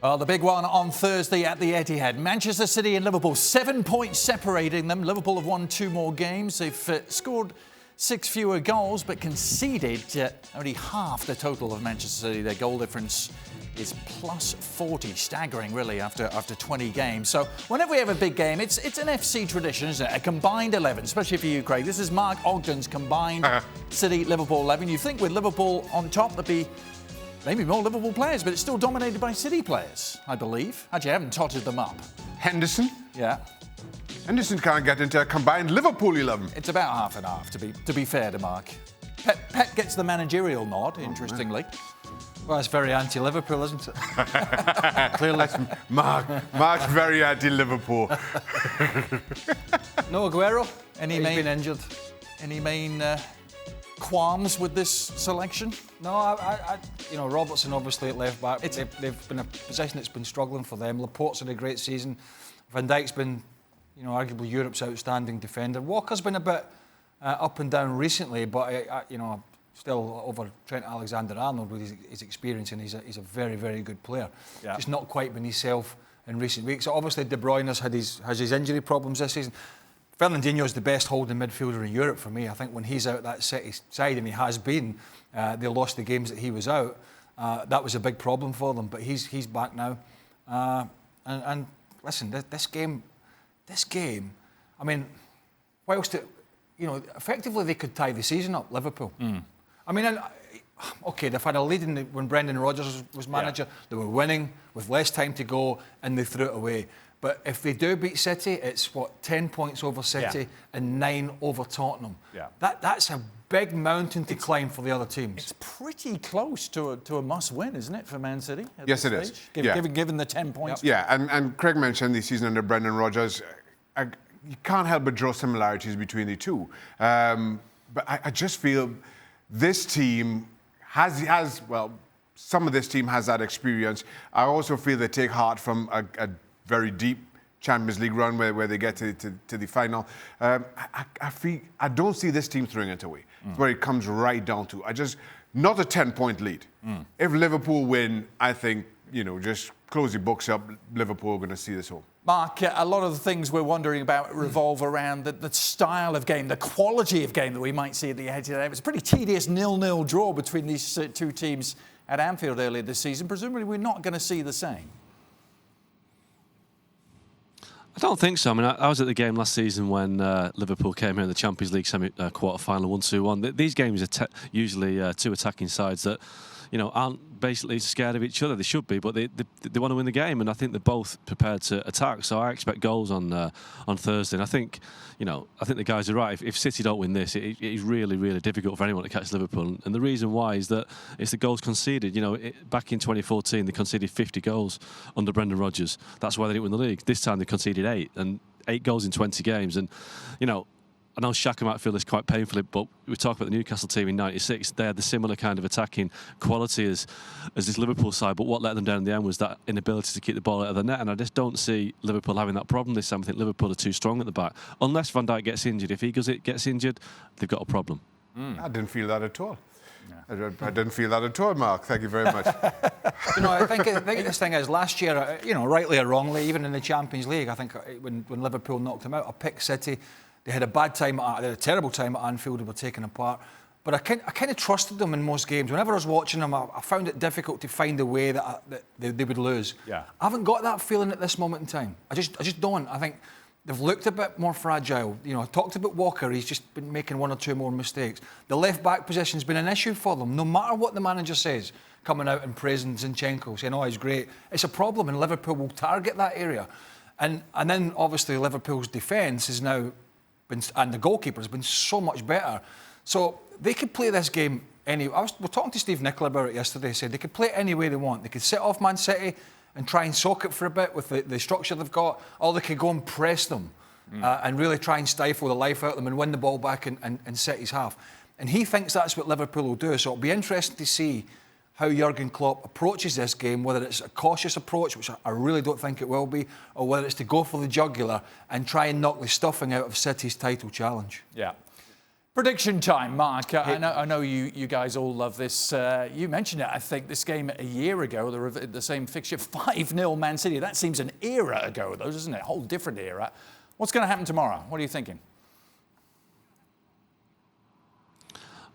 Well, the big one on Thursday at the Etihad. Manchester City and Liverpool, 7 points separating them. Liverpool have won 2 more games. They've scored 6 fewer goals, but conceded only half the total of Manchester City. Their goal difference is plus 40, staggering really after 20 games. So whenever we have a big game, it's an FC tradition, isn't it? A combined 11, especially for you, Craig. This is Mark Ogden's combined City-Liverpool 11. You think with Liverpool on top, there'd be maybe more Liverpool players, but it's still dominated by City players, I believe. Actually, I haven't totted them up. Henderson? Yeah. Henderson can't get into a combined Liverpool 11. It's about half and half, to be fair to Mark. Pep gets the managerial nod, interestingly. Well, it's very anti-Liverpool, isn't it? Clearly. Mark's very anti-Liverpool. No Aguero? He's been injured. Any main qualms with this selection? No, Robertson obviously at left back. They've been a position that's been struggling for them. Laporte's had a great season. Van Dijk's been, arguably Europe's outstanding defender. Walker's been a bit up and down recently, but still over Trent Alexander-Arnold with his experience, and he's a very, very good player. Yeah. Just not quite been himself in recent weeks. So obviously De Bruyne has his injury problems this season. Fernandinho is the best holding midfielder in Europe for me. I think when he's out that City side, and he has been, they lost the games that he was out. That was a big problem for them, but he's back now. And listen, this game. I mean, whilst effectively they could tie the season up, Liverpool. I mean, okay, they've had a lead when Brendan Rodgers was manager. Yeah. They were winning with less time to go, and they threw it away. But if they do beat City, it's 10 points over City and 9 over Tottenham. Yeah. That's a big mountain to climb for the other teams. It's pretty close to a must-win, isn't it, for Man City? Yes, it is. Given the 10 points. Yeah, and Craig mentioned the season under Brendan Rodgers. You can't help but draw similarities between the two. But I just feel this team has some of this team has that experience. I also feel they take heart from a very deep Champions League run where they get to the final. I don't see this team throwing it away. It's where it comes right down to. Not a 10-point lead. If Liverpool win, I think, just close the books up. Liverpool are going to see this home. Mark, a lot of the things we're wondering about revolve around the style of game, the quality of game that we might see at the Etihad. It was a pretty tedious 0-0 draw between these two teams at Anfield earlier this season. Presumably we're not going to see the same. I don't think so. I mean, I was at the game last season when Liverpool came here in the Champions League quarter-final 1-2-1. These games are usually two attacking sides that, aren't basically scared of each other. They should be, but they want to win the game, and I think they're both prepared to attack. So I expect goals on Thursday. And I think the guys are right. If City don't win this, it is really, really difficult for anyone to catch Liverpool. And the reason why is that it's the goals conceded. Back in 2014, they conceded 50 goals under Brendan Rodgers. That's why they didn't win the league. This time they conceded 8, and 8 goals in 20 games. And I know Shaka might feel this quite painfully, but we talk about the Newcastle team in '96. They had the similar kind of attacking quality as this Liverpool side, but what let them down in the end was that inability to keep the ball out of the net. And I just don't see Liverpool having that problem this time. I think Liverpool are too strong at the back, unless Van Dijk gets injured. If he gets injured, they've got a problem. I didn't feel that at all. Yeah. I didn't feel that at all, Mark. Thank you very much. I think this thing is, last year, rightly or wrongly, even in the Champions League, I think when Liverpool knocked them out, I picked City. They had a terrible time at Anfield. They were taken apart. But I kind of trusted them in most games. Whenever I was watching them, I found it difficult to find a way that they would lose. Yeah. I haven't got that feeling at this moment in time. I just don't. I think they've looked a bit more fragile. I talked about Walker. He's just been making 1 or 2 more mistakes. The left-back position's been an issue for them, no matter what the manager says, coming out and praising Zinchenko, saying, he's great. It's a problem, and Liverpool will target that area. And then, obviously, Liverpool's defence is now... and the goalkeeper has been so much better. So they could play this game any... We're talking to Steve Nicola about it yesterday. He said they could play it any way they want. They could sit off Man City and try and soak it for a bit with the structure they've got, or they could go and press them and really try and stifle the life out of them and win the ball back and City's half. And he thinks that's what Liverpool will do. So it'll be interesting to see how Jurgen Klopp approaches this game, whether it's a cautious approach, which I really don't think it will be, or whether it's to go for the jugular and try and knock the stuffing out of City's title challenge. Yeah. Prediction time, Mark. I know you guys all love this. You mentioned it, I think, this game a year ago, the same fixture, 5-0 Man City. That seems an era ago, though, doesn't it? A whole different era. What's going to happen tomorrow? What are you thinking?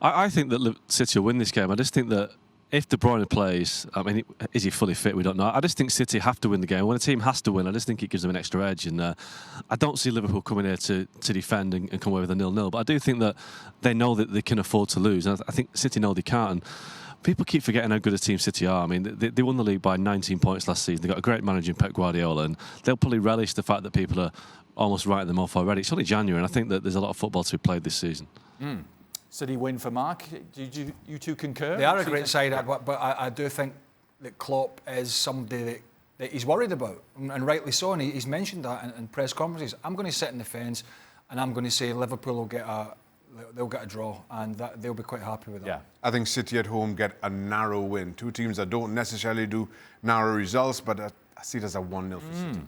I think that City will win this game. I just think that if De Bruyne plays, I mean, is he fully fit? We don't know. I just think City have to win the game. When a team has to win, I just think it gives them an extra edge. And I don't see Liverpool coming here to defend and come away with a 0-0. But I do think that they know that they can afford to lose. And I think City know they can't. And people keep forgetting how good a team City are. I mean, they won the league by 19 points last season. They've got a great manager in Pep Guardiola. And they'll probably relish the fact that people are almost writing them off already. It's only January. And I think that there's a lot of football to be played this season. City win for Mark. Did you two concur? They are a great side, but I do think that Klopp is somebody that he's worried about, and rightly so. And he's mentioned that in press conferences. I'm going to sit in the fence, and I'm going to say Liverpool will get a draw, and they'll be quite happy with that. Yeah. I think City at home get a narrow win. Two teams that don't necessarily do narrow results, but I see it as a 1-0 for City.